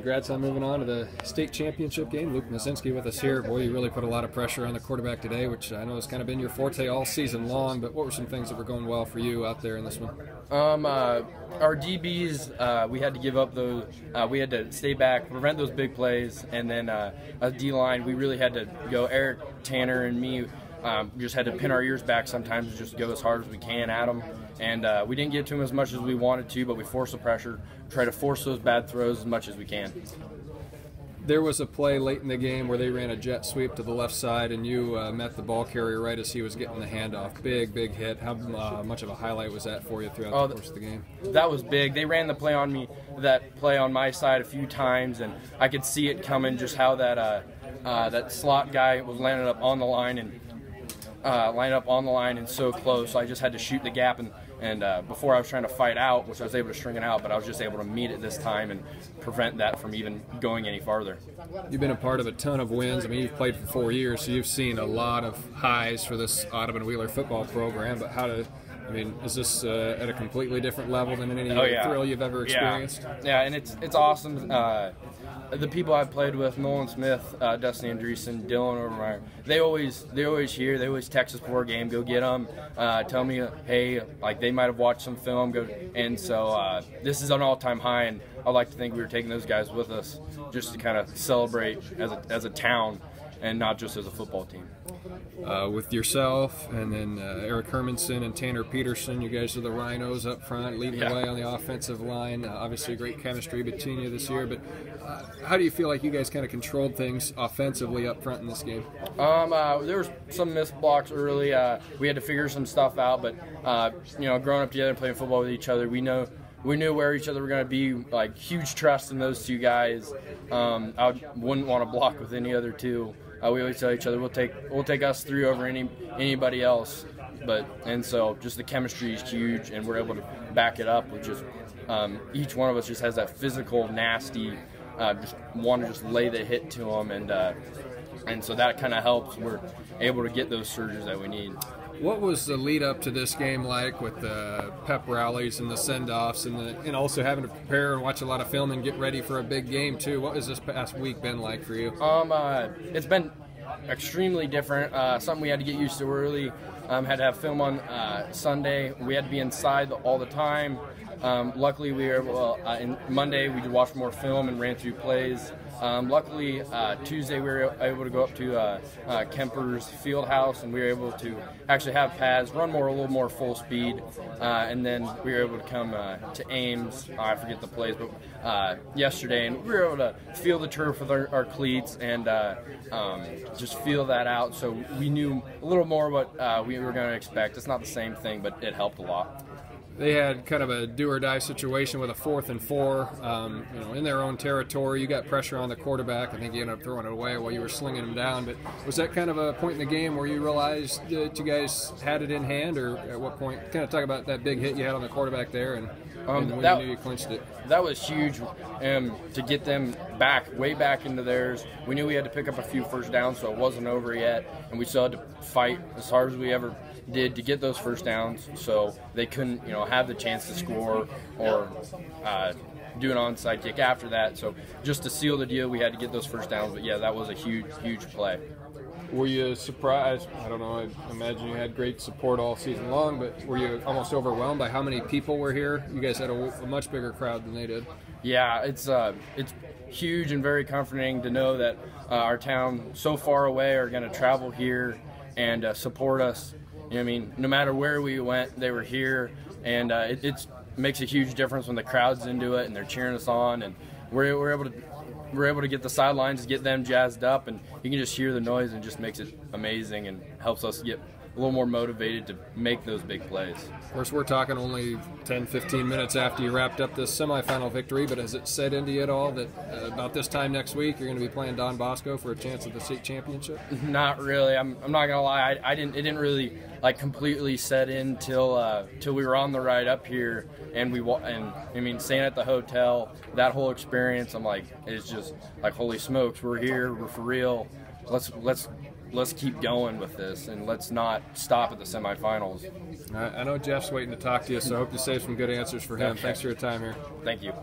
congrats on moving on to the state championship game. Luke Mosinski with us here. Boy, you really put a lot of pressure on the quarterback today, which I know has kind of been your forte all season long, but what were some things that were going well for you out there in this one? Our DBs, we had to give up those, we had to stay back, prevent those big plays, and then a D-line, we really had to go. Eric, Tanner, and me just had to pin our ears back sometimes and just go as hard as we can at them. And we didn't get to them as much as we wanted to, but we forced the pressure, try to force those bad throws as much as we can. There was a play late in the game where they ran a jet sweep to the left side, and you met the ball carrier right as he was getting the handoff. Big hit. How much of a highlight was that for you throughout the course of the game? That was big. They ran the play on me, that play on my side a few times, and I could see it coming, just how that that slot guy was landing up on the line and so close. I just had to shoot the gap, and before I was trying to fight out, which I was able to string it out, but I was just able to meet it this time and prevent that from even going any farther. You've been a part of a ton of wins. I mean, you've played for 4 years, so you've seen a lot of highs for this Audubon Wheeler football program, but is this at a completely different level than any thrill you've ever experienced? Yeah, and it's awesome. The people I've played with, Nolan Smith, Dustin Andreessen, Dylan Overmeyer, they always text us before a game, go get them, tell me, hey, like they might have watched some film, and so this is an all-time high, and I'd like to think we were taking those guys with us just to kind of celebrate as a town and not just as a football team. With yourself and then Eric Hermanson and Tanner Peterson, you guys are the Rhinos up front, leading the way on the offensive line. Obviously great chemistry between you this year, but how do you feel like you guys kind of controlled things offensively up front in this game? There was some missed blocks early. We had to figure some stuff out, but growing up together and playing football with each other, we knew where each other were going to be. Like, huge trust in those two guys. I wouldn't want to block with any other two. We always tell each other we'll take us through over anybody else. And so just the chemistry is huge, and we're able to back it up with just each one of us just has that physical, nasty, just want to just lay the hit to them, and so that kind of helps. We're able to get those surges that we need. What was the lead up to this game like with the pep rallies and the send-offs and also having to prepare and watch a lot of film and get ready for a big game too? What has this past week been like for you? It's been extremely different. Something we had to get used to early. Had to have film on Sunday. We had to be inside all the time. Luckily, we were able. Monday, we watched more film and ran through plays. Luckily, Tuesday we were able to go up to Kemper's Field House, and we were able to actually have pads, run a little more full speed, and then we were able to come to Ames. I forget the plays, but yesterday, and we were able to feel the turf with our cleats and just feel that out. So we knew a little more what we were going to expect. It's not the same thing, but it helped a lot. They had kind of a do-or-die situation with a 4th and 4, in their own territory. You got pressure on the quarterback. I think you ended up throwing it away while you were slinging him down. But was that kind of a point in the game where you realized that you guys had it in hand, or at what point? Kind of talk about that big hit you had on the quarterback there, and when you knew you clinched it. That was huge to get them way back into theirs. We knew we had to pick up a few first downs, so it wasn't over yet, and we still had to fight as hard as we ever did to get those first downs, so they couldn't, have the chance to score or do an onside kick after that. So just to seal the deal, we had to get those first downs. But yeah, that was a huge play. Were you surprised? I don't know. I imagine you had great support all season long, but were you almost overwhelmed by how many people were here? You guys had a much bigger crowd than they did. Yeah, it's huge and very comforting to know that our town so far away are going to travel here and support us. No matter where we went, they were here, and it makes a huge difference when the crowd's into it and they're cheering us on, and we're able to get the sidelines, get them jazzed up, and you can just hear the noise, and just makes it amazing and helps us get a little more motivated to make those big plays. Of course, we're talking only 10-15 minutes after you wrapped up this semifinal victory, but has it set into you at all that about this time next week you're going to be playing Don Bosco for a chance at the state championship? Not really. I'm not gonna lie. It didn't really completely set in till we were on the ride up here, and staying at the hotel, that whole experience, I'm like, it's just like, holy smokes, we're here, we're for real. Let's keep going with this, and let's not stop at the semifinals. I know Jeff's waiting to talk to you, so I hope you save some good answers for him. Thanks for your time here. Thank you.